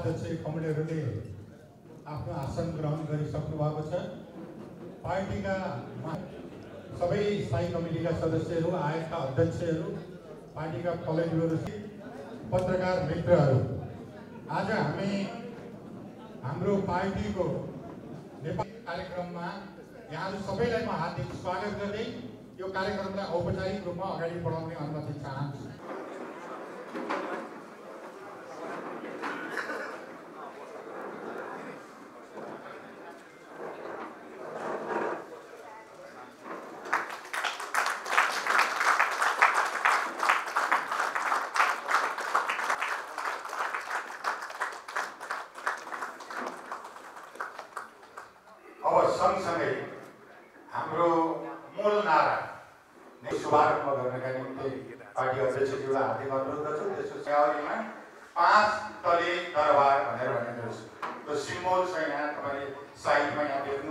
अध्यक्ष कमरेडहरूले आफ्नो आसन ग्रहण गरिसक्नु भएको छ। पार्टीका सबै स्थायी कमिटीका सदस्यहरू, आयोगका अध्यक्षहरू, पार्टीका कलेजहरू, पत्रकार मित्रहरू, आज हामी हाम्रो पार्टीको नेपाल कार्यक्रममा यहाँहरू सबैलाई म हार्दिक स्वागत गर्दै यो कार्यक्रमलाई औपचारिक रूपमा अगाडि बढाउने अनुमति चाहन्छु। अब सँगसँगै हाम्रो मूल नारा शुभारम्भ गर्नका निम्ति पार्टी अध्यक्षज्यूलाई हार्दिक अनुरोध गर्छु। त्यसको सेवारीमा 5 तले दरबार भनेर भनेको छु। त्यो सिम्बोल छ यहाँ, तपाईँले साइडमा यहाँ देख्नु